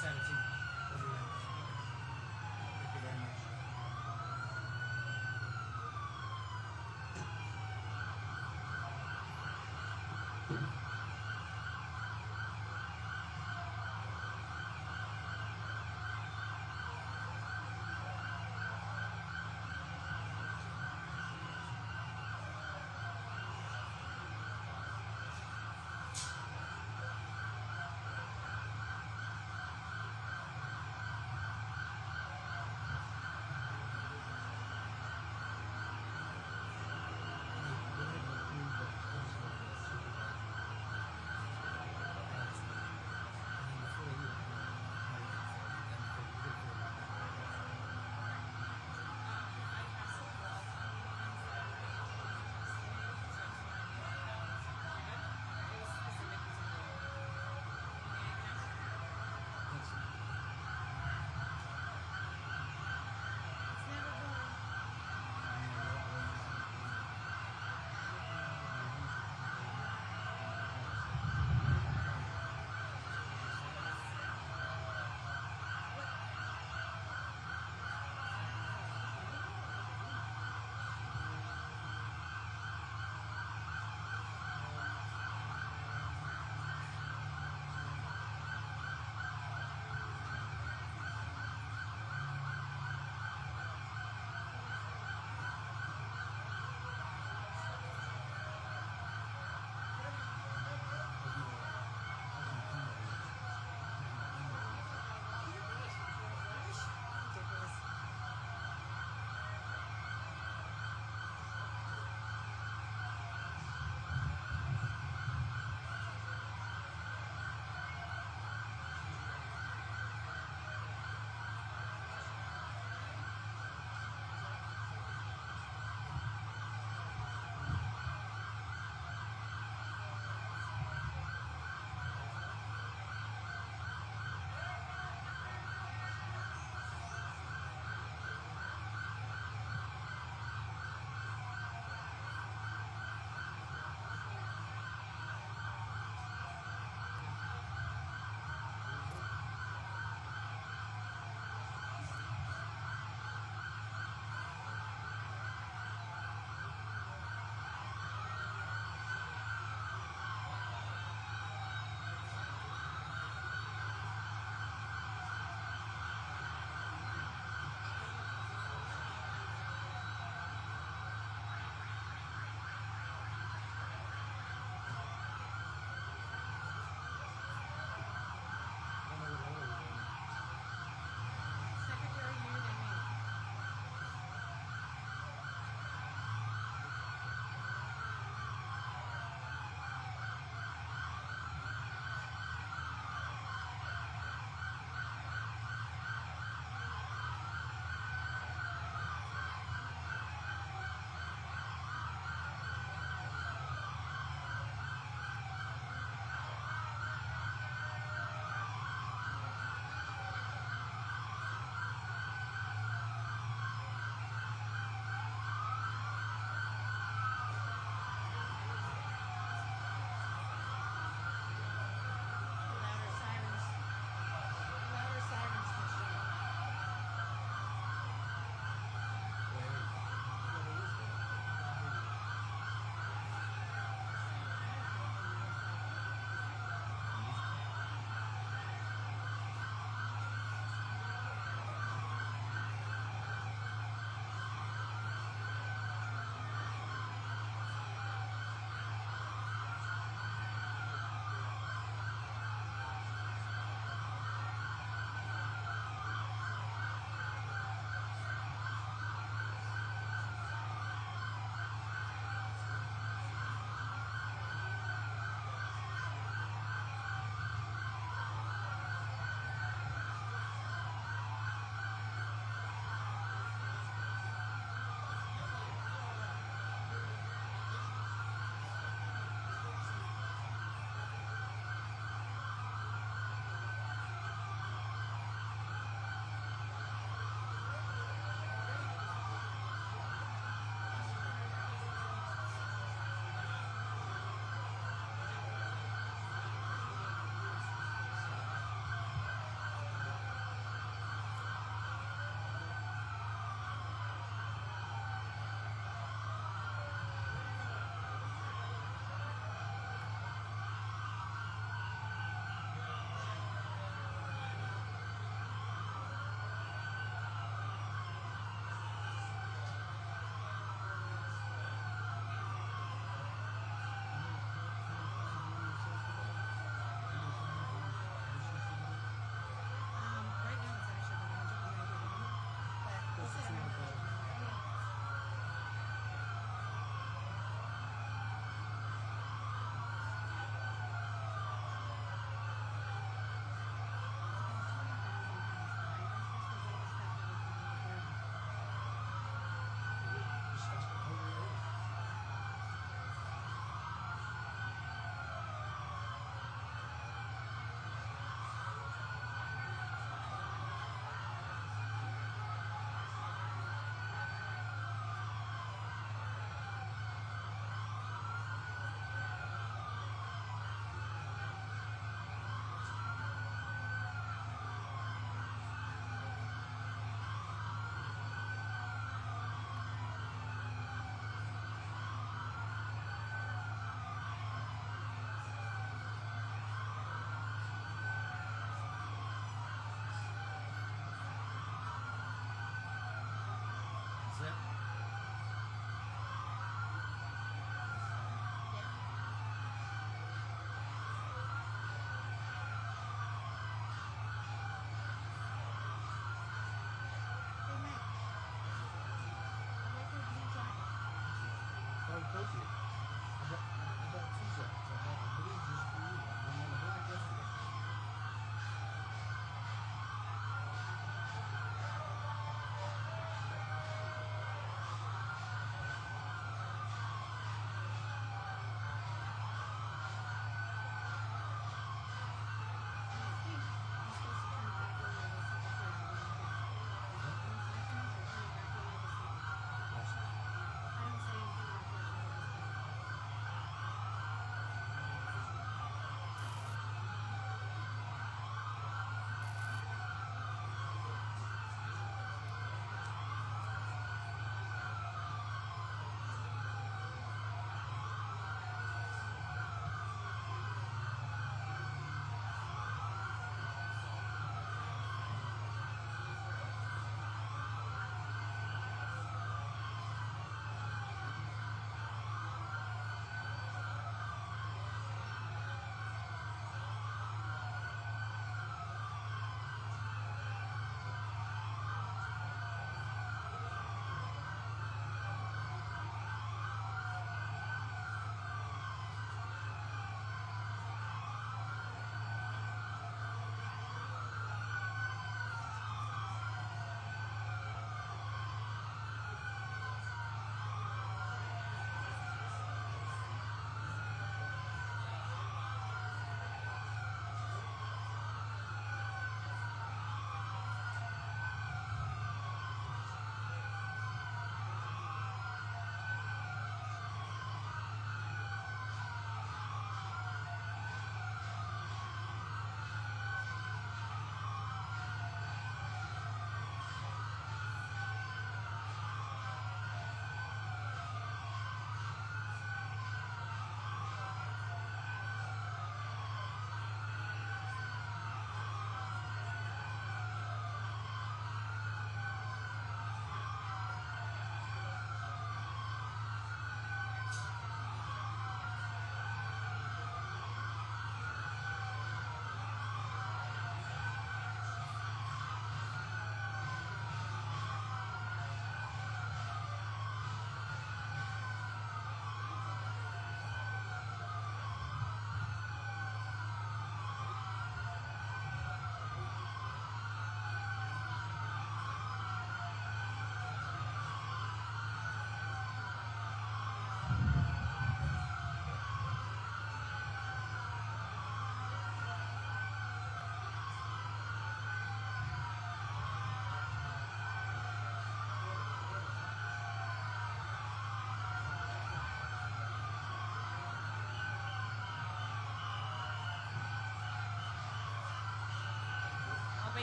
send it to you. We'll do that. Thank you very much.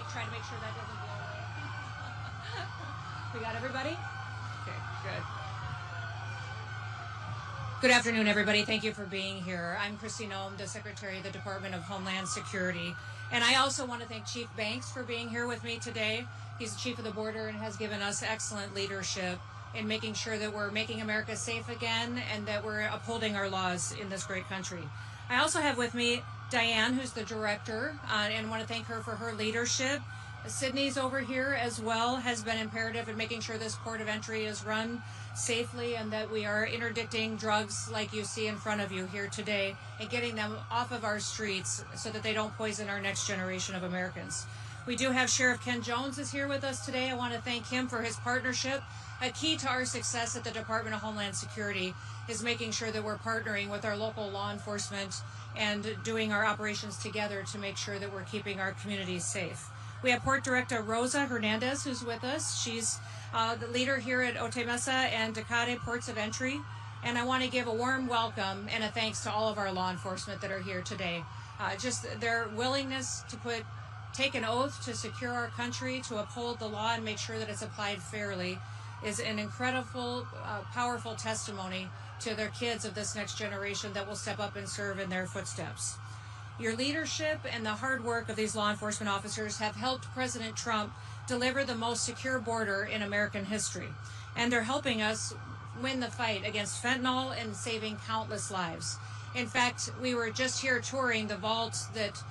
mic, try to make sure that doesn't blow away. We got everybody? Okay, good. Good afternoon, everybody. Thank you for being here. I'm Kristi Noem, the Secretary of the Department of Homeland Security. And I also want to thank Chief Banks for being here with me today. He's the Chief of the Border and has given us excellent leadership in making sure that we're making America safe again and that we're upholding our laws in this great country. I also have with me Diane, who's the director, and want to thank her for her leadership. Sydney's over here as well, has been imperative in making sure this port of entry is run safely and that we are interdicting drugs like you see in front of you here today and getting them off of our streets so that they don't poison our next generation of Americans. We do have Sheriff Ken Jones is here with us today. I want to thank him for his partnership. A key to our success at the Department of Homeland Security is making sure that we're partnering with our local law enforcement and doing our operations together to make sure that we're keeping our communities safe. We have Port Director Rosa Hernandez who's with us. She's the leader here at Otay Mesa and Tecate Ports of Entry. And I want to give a warm welcome and a thanks to all of our law enforcement that are here today. Just their willingness to take an oath to secure our country, to uphold the law and make sure that it's applied fairly is an incredible, powerful testimony to their kids of this next generation that will step up and serve in their footsteps. Your leadership and the hard work of these law enforcement officers have helped President Trump deliver the most secure border in American history. And they're helping us win the fight against fentanyl and saving countless lives. In fact, we were just here touring the vault that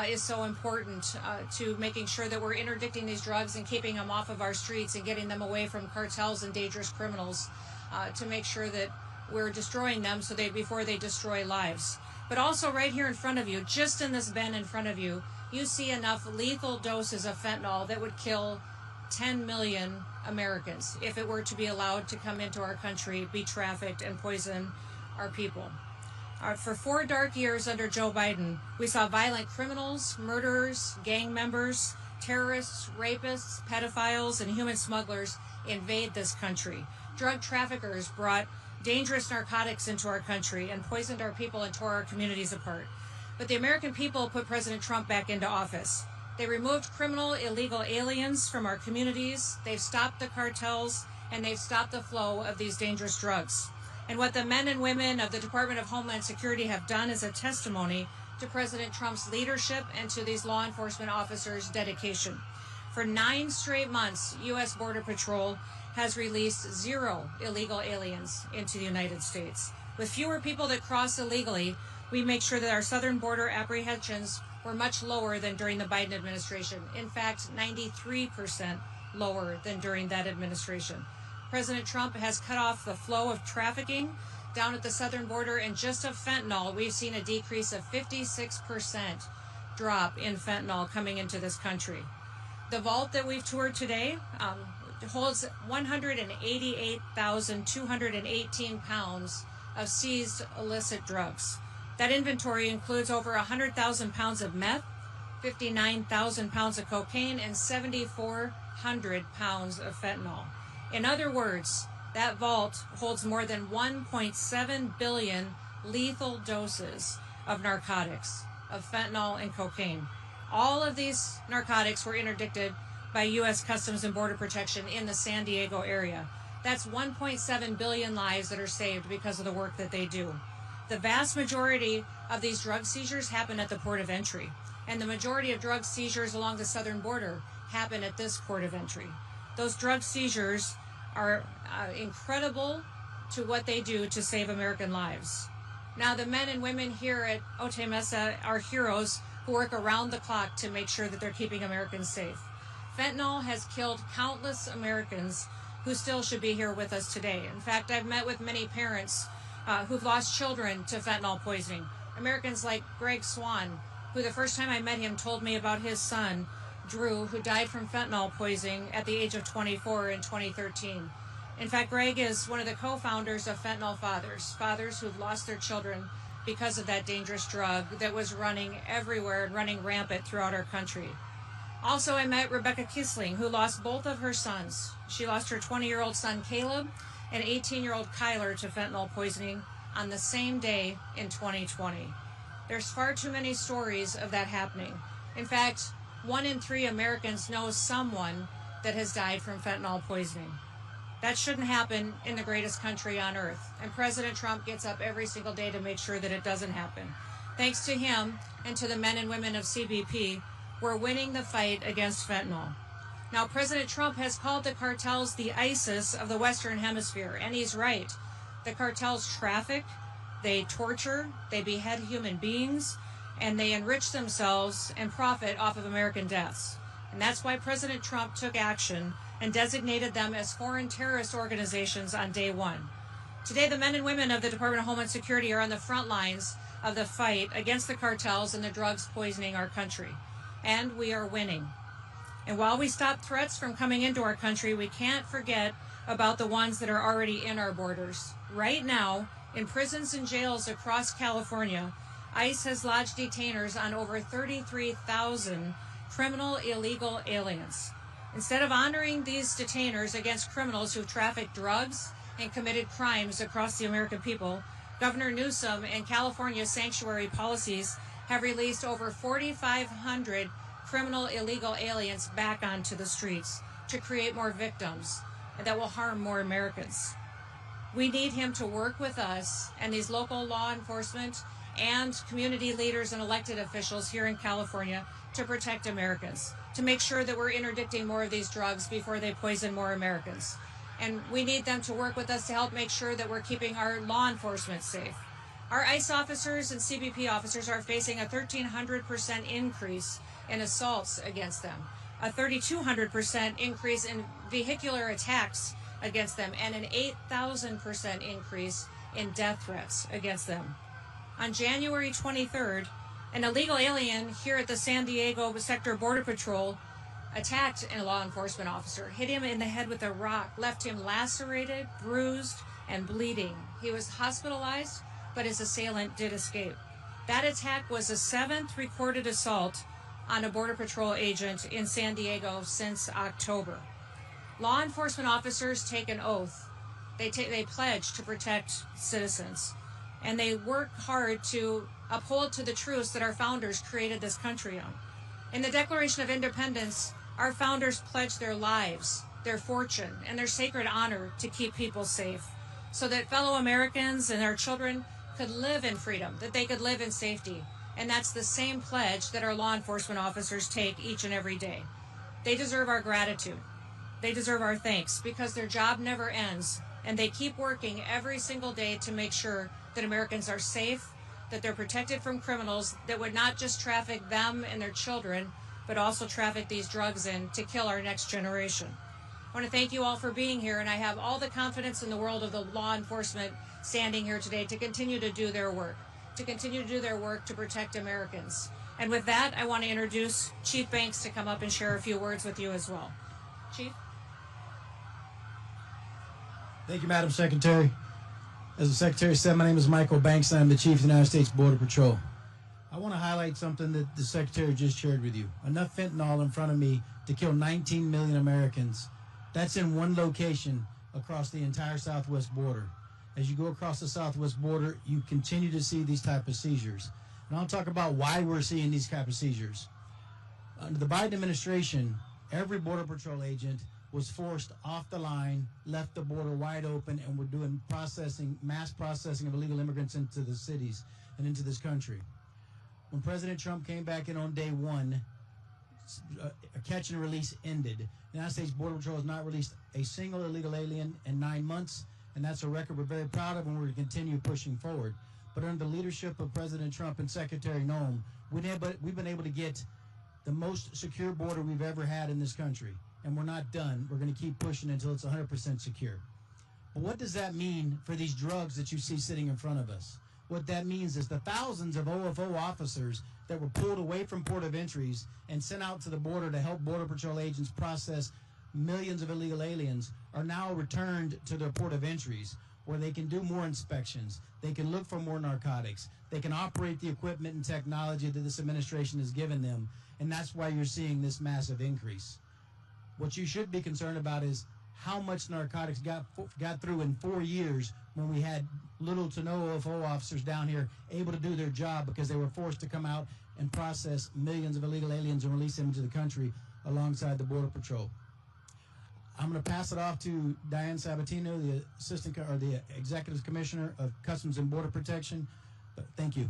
is so important to making sure that we're interdicting these drugs and keeping them off of our streets and getting them away from cartels and dangerous criminals to make sure that we're destroying them before they destroy lives. But also right here in front of you, just in this bin in front of you, you see enough lethal doses of fentanyl that would kill 10 million Americans if it were to be allowed to come into our country, be trafficked, and poison our people. For 4 dark years under Joe Biden, we saw violent criminals, murderers, gang members, terrorists, rapists, pedophiles, and human smugglers invade this country. Drug traffickers brought dangerous narcotics into our country and poisoned our people and tore our communities apart. But the American people put President Trump back into office. They removed criminal, illegal aliens from our communities. They've stopped the cartels, and they've stopped the flow of these dangerous drugs. And what the men and women of the Department of Homeland Security have done is a testimony to President Trump's leadership and to these law enforcement officers' dedication. For 9 straight months, U.S. Border Patrol has released 0 illegal aliens into the United States. With fewer people that cross illegally, we make sure that our southern border apprehensions were much lower than during the Biden administration. In fact, 93% lower than during that administration. President Trump has cut off the flow of trafficking down at the southern border, and just of fentanyl, we've seen a decrease of 56% drop in fentanyl coming into this country. The vault that we've toured today holds 188,218 pounds of seized illicit drugs. That inventory includes over 100,000 pounds of meth, 59,000 pounds of cocaine, and 7,400 pounds of fentanyl. In other words, that vault holds more than 1.7 billion lethal doses of narcotics, of fentanyl and cocaine. All of these narcotics were interdicted by U.S. Customs and Border Protection in the San Diego area. That's 1.7 billion lives that are saved because of the work that they do. The vast majority of these drug seizures happen at the port of entry, and the majority of drug seizures along the southern border happen at this port of entry. Those drug seizures are incredible to what they do to save American lives. Now, the men and women here at Otay Mesa are heroes who work around the clock to make sure that they're keeping Americans safe. Fentanyl has killed countless Americans who still should be here with us today. In fact, I've met with many parents who've lost children to fentanyl poisoning. Americans like Greg Swan, who the first time I met him told me about his son, Drew, who died from fentanyl poisoning at the age of 24 in 2013. In fact, Greg is one of the co-founders of Fentanyl fathers who've lost their children because of that dangerous drug that was running everywhere and running rampant throughout our country. Also, I met Rebecca Kisling, who lost both of her sons. She lost her 20-year-old son, Caleb, and 18-year-old Kyler to fentanyl poisoning on the same day in 2020. There's far too many stories of that happening. In fact, 1 in 3 Americans know someone that has died from fentanyl poisoning. That shouldn't happen in the greatest country on earth. And President Trump gets up every single day to make sure that it doesn't happen. Thanks to him and to the men and women of CBP, we're winning the fight against fentanyl. Now, President Trump has called the cartels the ISIS of the Western Hemisphere, and he's right. The cartels traffic, they torture, they behead human beings, and they enrich themselves and profit off of American deaths. And that's why President Trump took action and designated them as foreign terrorist organizations on day one. Today, the men and women of the Department of Homeland Security are on the front lines of the fight against the cartels and the drugs poisoning our country. And we are winning. And while we stop threats from coming into our country, we can't forget about the ones that are already in our borders. Right now, in prisons and jails across California, ICE has lodged detainers on over 33,000 criminal illegal aliens. Instead of honoring these detainers against criminals who trafficked drugs and committed crimes across the American people, Governor Newsom and California's sanctuary policies have released over 4,500 criminal illegal aliens back onto the streets to create more victims that will harm more Americans. We need him to work with us and these local law enforcement and community leaders and elected officials here in California to protect Americans, to make sure that we're interdicting more of these drugs before they poison more Americans. And we need them to work with us to help make sure that we're keeping our law enforcement safe. Our ICE officers and CBP officers are facing a 1,300% increase in assaults against them, a 3,200% increase in vehicular attacks against them, and an 8,000% increase in death threats against them. On January 23rd, an illegal alien here at the San Diego Sector Border Patrol attacked a law enforcement officer, hit him in the head with a rock, left him lacerated, bruised, and bleeding. He was hospitalized, but his assailant did escape. That attack was the 7th recorded assault on a Border Patrol agent in San Diego since October. Law enforcement officers take an oath. They pledge to protect citizens, and they work hard to uphold to the truths that our founders created this country on. In the Declaration of Independence, our founders pledged their lives, their fortune, and their sacred honor to keep people safe, so that fellow Americans and our children could live in freedom, that they could live in safety. And that's the same pledge that our law enforcement officers take each and every day. They deserve our gratitude. They deserve our thanks, because their job never ends, and they keep working every single day to make sure that Americans are safe, that they're protected from criminals that would not just traffic them and their children, but also traffic these drugs in to kill our next generation. I want to thank you all for being here, and I have all the confidence in the world of the law enforcement standing here today to continue to do their work, to protect Americans. And with that, I want to introduce Chief Banks to come up and share a few words with you as well. Chief? Thank you, Madam Secretary. As the Secretary said, my name is Michael Banks, and I'm the Chief of the United States Border Patrol. I want to highlight something that the Secretary just shared with you. Enough fentanyl in front of me to kill 19 million Americans. That's in one location across the entire southwest border. As you go across the southwest border, you continue to see these type of seizures. And I'll talk about why we're seeing these type of seizures. Under the Biden administration, every Border Patrol agent was forced off the line, left the border wide open, and we're doing mass processing of illegal immigrants into the cities and into this country. When President Trump came back in on day one, catch and release ended. The United States Border Patrol has not released a single illegal alien in 9 months, and that's a record we're very proud of, and we're going to continue pushing forward. But under the leadership of President Trump and Secretary Noem, we've been able to get the most secure border we've ever had in this country. And we're not done. We're going to keep pushing until it's 100% secure. But what does that mean for these drugs that you see sitting in front of us? What that means is the thousands of OFO officers that were pulled away from port of entries and sent out to the border to help Border Patrol agents process millions of illegal aliens are now returned to their port of entries, where they can do more inspections, they can look for more narcotics, they can operate the equipment and technology that this administration has given them, and that's why you're seeing this massive increase. What you should be concerned about is how much narcotics got through in 4 years when we had little to no OFO officers down here able to do their job because they were forced to come out and process millions of illegal aliens and release them into the country alongside the Border Patrol. I'm going to pass it off to Diane Sabatino, the Executive Commissioner of Customs and Border Protection. Thank you.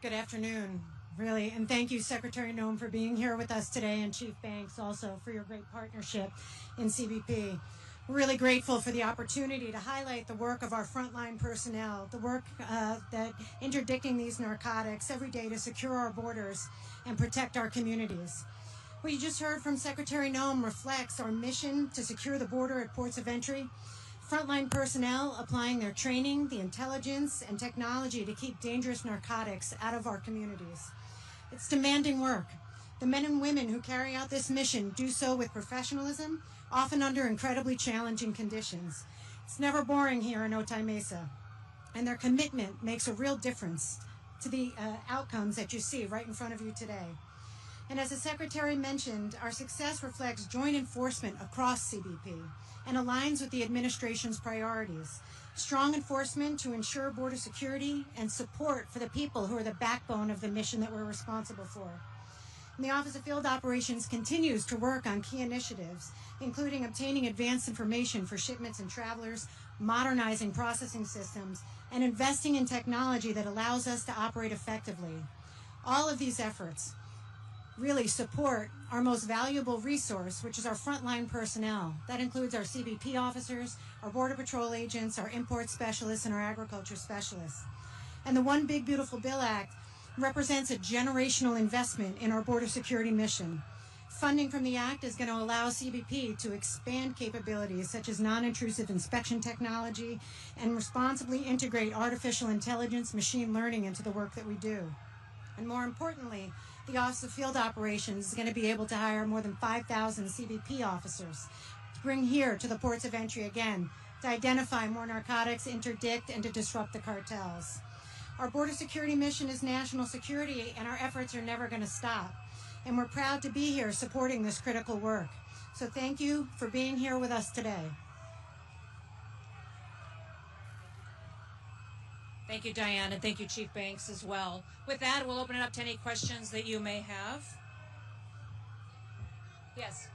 Good afternoon, really, and thank you, Secretary Noem, for being here with us today, and Chief Banks also for your great partnership in CBP. We're really grateful for the opportunity to highlight the work of our frontline personnel, the work that interdicting these narcotics every day to secure our borders and protect our communities. What you just heard from Secretary Noem reflects our mission to secure the border at ports of entry, frontline personnel applying their training, the intelligence, and technology to keep dangerous narcotics out of our communities. It's demanding work. The men and women who carry out this mission do so with professionalism, often under incredibly challenging conditions. It's never boring here in Otay Mesa, and their commitment makes a real difference to the outcomes that you see right in front of you today. And as the Secretary mentioned, our success reflects joint enforcement across CBP and aligns with the administration's priorities. Strong enforcement to ensure border security and support for the people who are the backbone of the mission that we're responsible for. And the Office of Field Operations continues to work on key initiatives, including obtaining advanced information for shipments and travelers, modernizing processing systems, and investing in technology that allows us to operate effectively. All of these efforts really support our most valuable resource, which is our frontline personnel. That includes our CBP officers, our Border Patrol agents, our import specialists, and our agriculture specialists. And the One Big Beautiful Bill Act represents a generational investment in our border security mission. Funding from the Act is going to allow CBP to expand capabilities such as non-intrusive inspection technology and responsibly integrate artificial intelligence, machine learning into the work that we do. And more importantly, the Office of Field Operations is going to be able to hire more than 5,000 CBP officers to bring here to the ports of entry again, to identify more narcotics, interdict, and to disrupt the cartels. Our border security mission is national security, and our efforts are never going to stop. And we're proud to be here supporting this critical work. So thank you for being here with us today. Thank you, Diane, and thank you, Chief Banks, as well. With that, we'll open it up to any questions that you may have. Yes.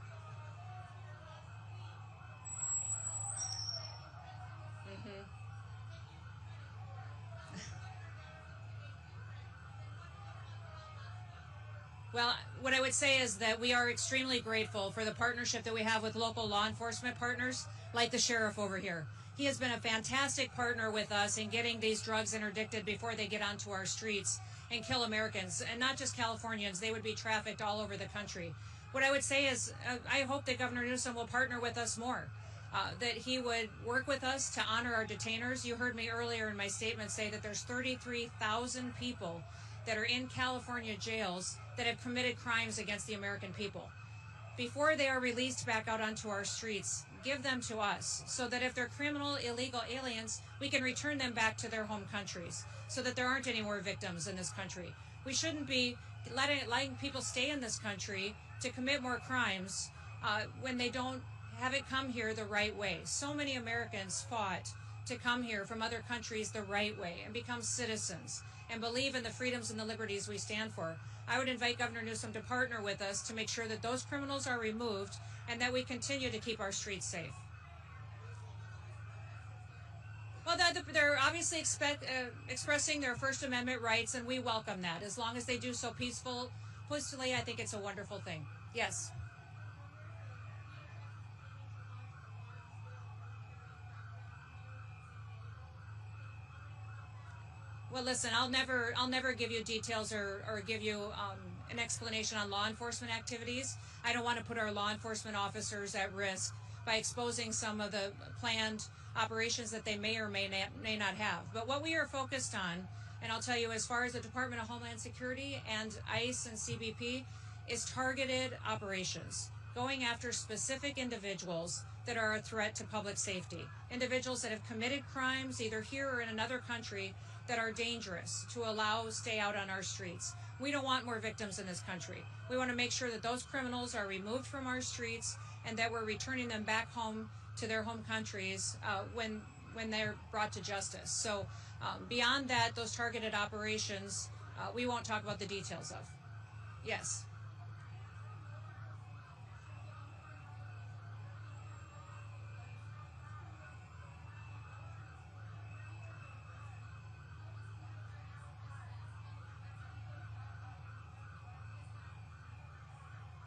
Well, what I would say is that we are extremely grateful for the partnership that we have with local law enforcement partners, like the sheriff over here. He has been a fantastic partner with us in getting these drugs interdicted before they get onto our streets and kill Americans, and not just Californians. They would be trafficked all over the country. What I would say is I hope that Governor Newsom will partner with us more, that he would work with us to honor our detainers. You heard me earlier in my statement say that there's 33,000 people that are in California jails that have committed crimes against the American people. Before they are released back out onto our streets, give them to us so that if they're criminal, illegal aliens, we can return them back to their home countries so that there aren't any more victims in this country. We shouldn't be letting people stay in this country to commit more crimes when they don't have it come here the right way. So many Americans fought to come here from other countries the right way and become citizens and believe in the freedoms and the liberties we stand for. I would invite Governor Newsom to partner with us to make sure that those criminals are removed and that we continue to keep our streets safe. Well, they're obviously expressing their First Amendment rights, and we welcome that. As long as they do so peacefully, I think it's a wonderful thing. Yes. Well, listen, I'll never give you details or give you an explanation on law enforcement activities. I don't want to put our law enforcement officers at risk by exposing some of the planned operations that they may or may not have. But what we are focused on, and I'll tell you as far as the Department of Homeland Security and ICE and CBP, is targeted operations, going after specific individuals that are a threat to public safety, individuals that have committed crimes either here or in another country that are dangerous to allow stay out on our streets. We don't want more victims in this country. We want to make sure that those criminals are removed from our streets and that we're returning them back home to their home countries when they're brought to justice. So beyond that, those targeted operations, we won't talk about the details of. Yes.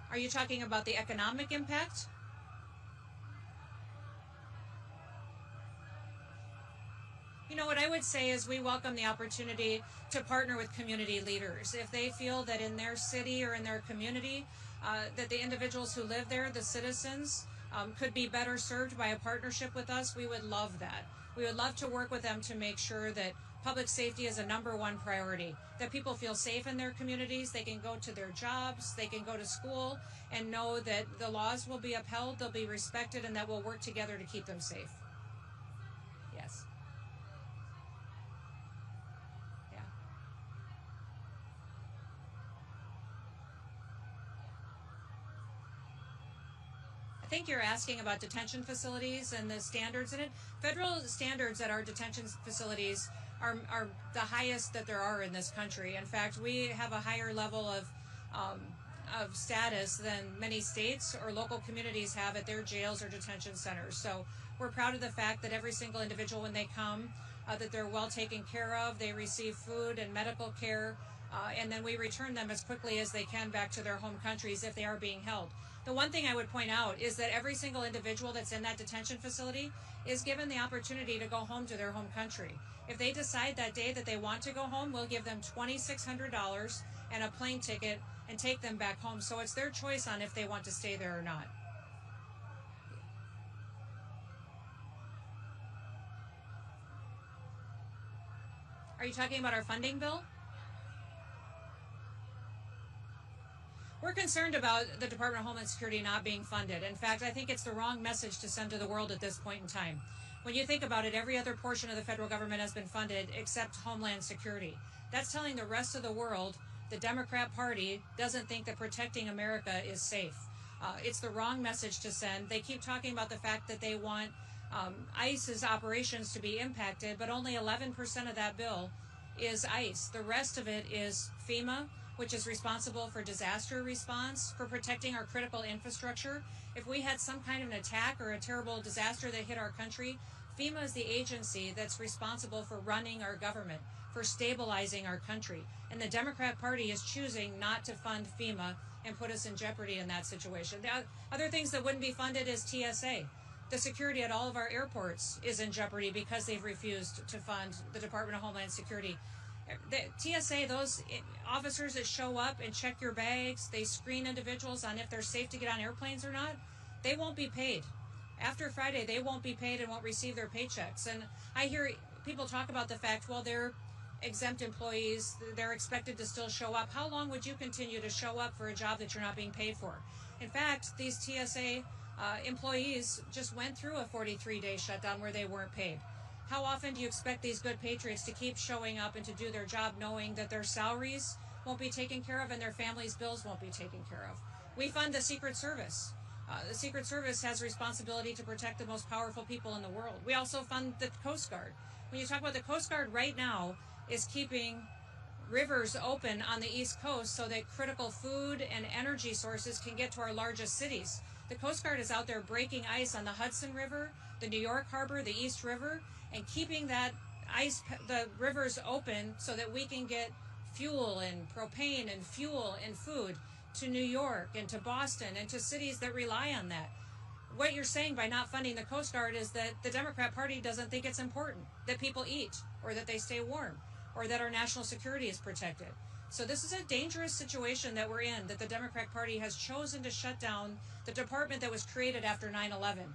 Are you talking about the economic impact? You know, what I would say is we welcome the opportunity to partner with community leaders. If they feel that in their city or in their community, that the individuals who live there, the citizens, could be better served by a partnership with us, we would love that. We would love to work with them to make sure that public safety is a #1 priority, that people feel safe in their communities, they can go to their jobs, they can go to school, and know that the laws will be upheld, they'll be respected, and that we'll work together to keep them safe. Yes. Yeah. I think you're asking about detention facilities and the standards in it. Federal standards at our detention facilities are the highest that there are in this country. In fact, we have a higher level of status than many states or local communities have at their jails or detention centers. So we're proud of the fact that every single individual, when they come, that they're well taken care of, they receive food and medical care, and then we return them as quickly as they can back to their home countries if they are being held. The one thing I would point out is that every single individual that's in that detention facility is given the opportunity to go home to their home country. If they decide that day that they want to go home, we'll give them $2,600 and a plane ticket and take them back home. So it's their choice on if they want to stay there or not. Are you talking about our funding bill? We're concerned about the Department of Homeland Security not being funded. In fact, I think it's the wrong message to send to the world at this point in time. When you think about it, every other portion of the federal government has been funded except Homeland Security. That's telling the rest of the world the Democrat Party doesn't think that protecting America is safe. It's the wrong message to send. They keep talking about the fact that they want ICE's operations to be impacted, but only 11% of that bill is ICE. The rest of it is FEMA, which is responsible for disaster response, for protecting our critical infrastructure. If we had some kind of an attack or a terrible disaster that hit our country, FEMA is the agency that's responsible for running our government, for stabilizing our country. And the Democrat Party is choosing not to fund FEMA and put us in jeopardy in that situation. The other things that wouldn't be funded is TSA. The security at all of our airports is in jeopardy because they've refused to fund the Department of Homeland Security. The TSA, those officers that show up and check your bags, they screen individuals on if they're safe to get on airplanes or not, they won't be paid. After Friday, they won't be paid and won't receive their paychecks. And I hear people talk about the fact, well, they're exempt employees, they're expected to still show up. How long would you continue to show up for a job that you're not being paid for? In fact, these TSA employees just went through a 43-day shutdown where they weren't paid. How often do you expect these good patriots to keep showing up and to do their job knowing that their salaries won't be taken care of and their families' bills won't be taken care of? We fund the Secret Service. The Secret Service has responsibility to protect the most powerful people in the world. We also fund the Coast Guard. When you talk about the Coast Guard right now is keeping rivers open on the East Coast so that critical food and energy sources can get to our largest cities. The Coast Guard is out there breaking ice on the Hudson River, the New York Harbor, the East River, and keeping that ice, the rivers open so that we can get fuel and propane and fuel and food to New York and to Boston and to cities that rely on that. What you're saying by not funding the Coast Guard is that the Democrat Party doesn't think it's important that people eat or that they stay warm or that our national security is protected. So this is a dangerous situation that we're in, that the Democrat Party has chosen to shut down the department that was created after 9/11.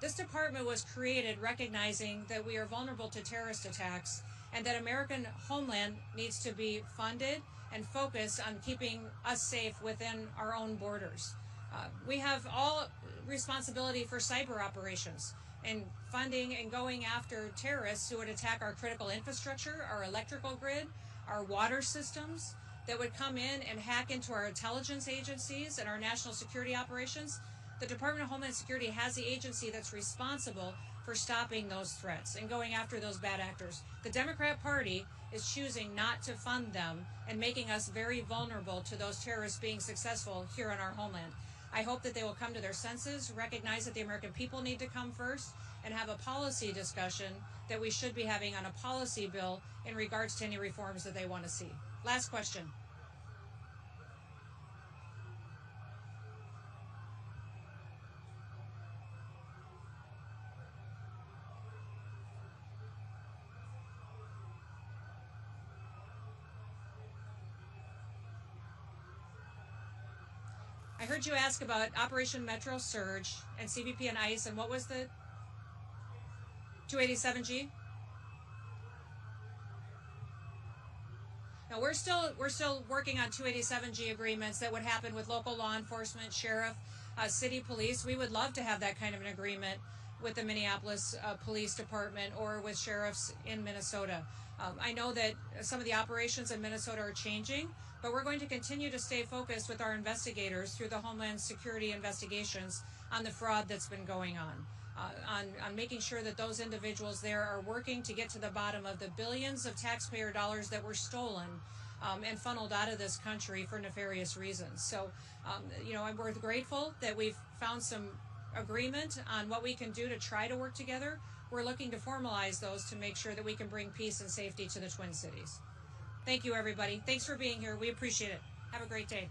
This department was created recognizing that we are vulnerable to terrorist attacks and that American homeland needs to be funded and focused on keeping us safe within our own borders. We have all responsibility for cyber operations. in funding and going after terrorists who would attack our critical infrastructure, our electrical grid, our water systems, that would come in and hack into our intelligence agencies and our national security operations. The Department of Homeland Security has the agency that's responsible for stopping those threats and going after those bad actors. The Democrat Party is choosing not to fund them and making us very vulnerable to those terrorists being successful here in our homeland. I hope that they will come to their senses, recognize that the American people need to come first, and have a policy discussion that we should be having on a policy bill in regards to any reforms that they want to see. Last question. I heard you ask about Operation Metro Surge and CBP and ICE, and what was the 287G? No, we're still working on 287G agreements that would happen with local law enforcement, sheriff, city police. We would love to have that kind of an agreement with the Minneapolis Police Department or with sheriffs in Minnesota. I know that some of the operations in Minnesota are changing, but we're going to continue to stay focused with our investigators through the Homeland Security investigations on the fraud that's been going on making sure that those individuals there are working to get to the bottom of the billions of taxpayer dollars that were stolen and funneled out of this country for nefarious reasons. So, we're grateful that we've found some agreement on what we can do to try to work together. We're looking to formalize those to make sure that we can bring peace and safety to the Twin Cities. Thank you, everybody. Thanks for being here. We appreciate it. Have a great day.